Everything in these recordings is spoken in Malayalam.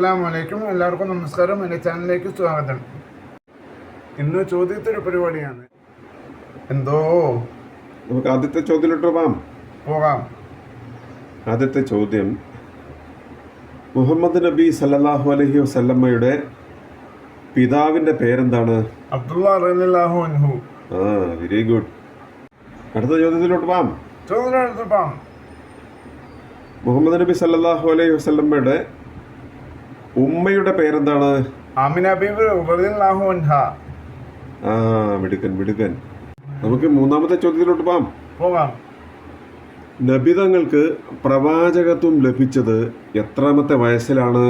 അസ്സലാമലൈക്കും. എല്ലാവർക്കും നമസ്കാരം. എൻ്റെ ചാനലിലേക്ക് സ്വാഗതം. ഇന്ന് ചോദ്യത്തൊരു പരിപാടിയാണ്. എന്തോ നമുക്ക് ആദ്യത്തെ ചോദ്യത്തിലോട്ട് പോകാം. ആദ്യത്തെ ചോദ്യം, മുഹമ്മദ് നബി സല്ലല്ലാഹു അലൈഹി വസല്ലമ്മയുടെ പിതാവിൻ്റെ പേരെന്താണ്? അബ്ദുള്ള റളിയല്ലാഹു അൻഹു. Very good. അടുത്ത ചോദ്യത്തിലോട്ട് പോകാം. മുഹമ്മദ് നബി സല്ലല്ലാഹു അലൈഹി വസല്ലമ്മയുടെ ഉമ്മയുടെ പേരെന്താണ്? ആമിന ബീവി റളിയല്ലാഹു അൻഹാ. മിടുക്കൻ. നമുക്ക് മൂന്നാമത്തെ ചോദ്യത്തിലോട്ട് പോകാം. നബി തങ്ങൾക്ക് പ്രവാചകത്വം ലഭിച്ചത് എത്രാമത്തെ വയസ്സിലാണ്?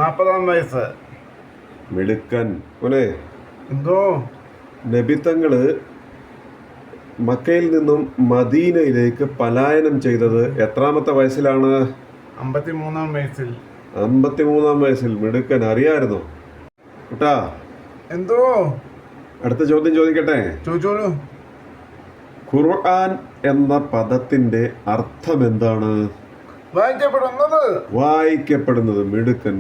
40-ാം വയസ്സ്. മിടുക്കൻ. പോലെ എന്തോ നബി തങ്ങള് മക്കയിൽ നിന്നും മദീനയിലേക്ക് പലായനം ചെയ്തത് എത്രാമത്തെ വയസ്സിലാണ്? 53-ാം വയസ്സിൽ. 53-ാം വയസ്സിൽ. മിടുക്കൻ. അറിയാമായിരുന്നോ കേട്ടാ? എന്തോ അടുത്ത ചോദ്യം ചോദിക്കട്ടെ? ചോദിച്ചോളൂ. ഖുർആൻ എന്ന പദത്തിന്റെ അർത്ഥം എന്താണ്? വായിക്കപ്പെടുന്നത്. മിടുക്കൻ.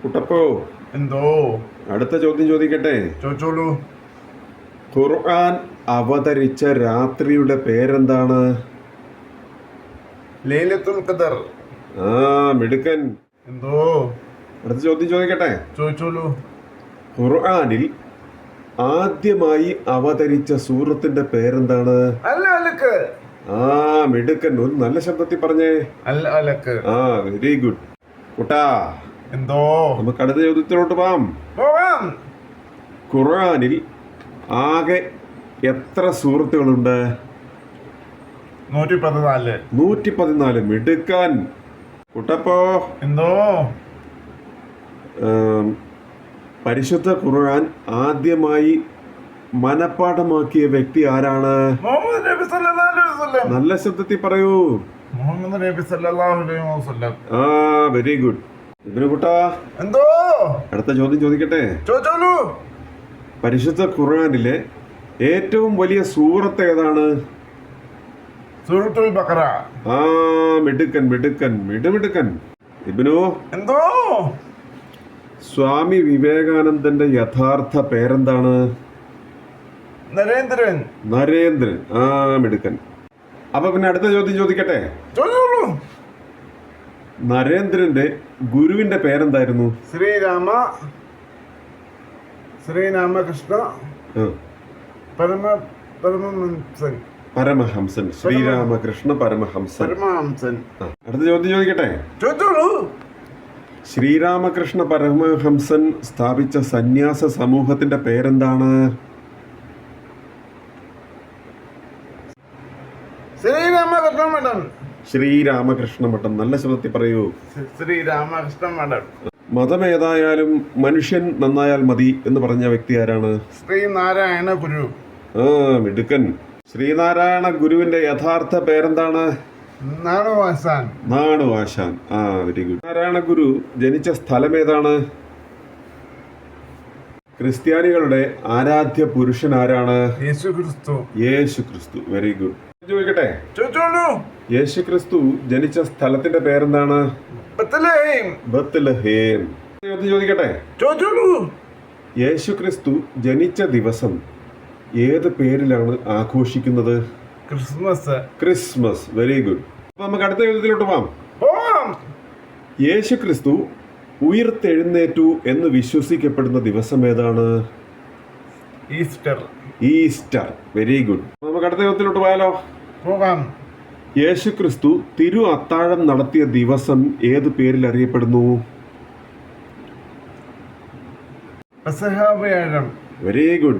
കുട്ടപ്പോ എന്തോ അടുത്ത ചോദ്യം ചോദിക്കട്ടെ? ചോദിച്ചോളൂ. ഖുർആൻ അവതരിച്ച രാത്രിയുടെ പേരെന്താണ്? ലൈലത്തുൽ ഖദർ. മിടുക്കൻ. എന്തോ അടുത്ത ചോദ്യം ചോദിക്കട്ടെ? ചോദിച്ചോളൂ. ഖുർആനിൽ ആദ്യമായി അവതരിച്ച സൂറത്തിന്റെ പേരെന്താണ്? മിടുക്കൻ. ഒരു നല്ല ശബ്ദത്തിൽ പറഞ്ഞേ. വെരി ഗുഡ് കുട്ടാ. എന്തോ നമുക്ക് അടുത്ത ചോദ്യത്തിലോട്ട് പോകാം. ഖുർആനിൽ ആകെ എത്ര സൂറത്തുകളുണ്ട്? 114. മിടുക്കൻ. കുട്ടപ്പോ എന്തോ പരിശുദ്ധ ഖുർആൻ ആദ്യമായി മനപ്പാഠമാക്കിയ വ്യക്തി ആരാണ്? നല്ല ശബ്ദത്തിൽ പറയൂ. മുഹമ്മദ് നബി സല്ലല്ലാഹു അലൈഹി വസല്ലം. Very good. ഇബ്നു കുട്ടാ എന്തോ അടുത്ത ചോദ്യം ചോദിക്കട്ടെ? ചോദിച്ചോളൂ. പരിശുദ്ധ ഖുർആനിലെ ഏറ്റവും വലിയ സൂറത്ത് ഏതാണ്? സൂറത്തുൽ ബഖറ. മിടുക്കൻ. ഇബ്നു എന്തോ സ്വാമി വിവേകാനന്ദന്റെ യഥാർത്ഥ പേരെന്താണ്? നരേന്ദ്രൻ. മിടുക്കൻ. അപ്പൊ പിന്നെ അടുത്ത ചോദ്യം ചോദിക്കട്ടെ? നരേന്ദ്രന്റെ ഗുരുവിന്റെ പേരെന്തായിരുന്നു? ശ്രീരാമകൃഷ്ണ പരമഹംസൻ. ശ്രീരാമകൃഷ്ണ പരമഹംസൻ. അടുത്ത ചോദ്യം ചോദിക്കട്ടെ? ശ്രീരാമകൃഷ്ണ പരമഹംസൻ സ്ഥാപിച്ച സന്യാസ സമൂഹത്തിന്റെ പേരെന്താണ്? ശ്രീരാമകൃഷ്ണ മഠം. നല്ല ശബ്ദത്തിൽ പറയൂ. ശ്രീരാമകൃഷ്ണ മഠം. മതം ഏതായാലും മനുഷ്യൻ നന്നായാൽ മതി എന്ന് പറഞ്ഞ വ്യക്തി ആരാണ്? ശ്രീനാരായണ ഗുരു. മിടുക്കൻ. ശ്രീനാരായണ ഗുരുവിന്റെ യഥാർത്ഥ പേരെന്താണ്? നാണുവാശാൻ. Very good. നാരായണ ഗുരു ജനിച്ച സ്ഥലം ഏതാണ്? ക്രിസ്ത്യാനികളുടെ ആരാധ്യ പുരുഷൻ ആരാണ്? യേശുക്രിസ്തു. Very good. ചോദിക്കട്ടെ? യേശുക്രിസ്തു ജനിച്ച സ്ഥലത്തിന്റെ പേരെന്താണ്? ബത്ലഹേം. ചോദിക്കട്ടെ? യേശുക്രിസ്തു ജനിച്ച ദിവസം ഏത് പേരിലാണ് ആഘോഷിക്കുന്നത്? ക്രിസ്മസ്. Very good. അപ്പൊ നമുക്ക് അടുത്ത ചോദ്യത്തിലോട്ട് പോവാം. യേശുക്രിസ്തു ഉയിർത്തെഴുന്നേറ്റു എന്ന് വിശ്വസിക്കപ്പെടുന്ന ദിവസം ഏതാണ്? ഈസ്റ്റർ. Very good. നമുക്ക് അടുത്ത ചോദ്യത്തിലോട്ട് പോയാലോ? യേശുക്രിസ്തു തിരു അത്താഴം നടത്തിയ ദിവസം ഏത് പേരിൽ അറിയപ്പെടുന്നു? Very good.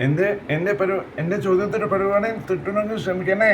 എന്റെ ചോദ്യത്തിന് പരിപാടി തെറ്റുന്നെങ്കിൽ ക്ഷമിക്കണേ.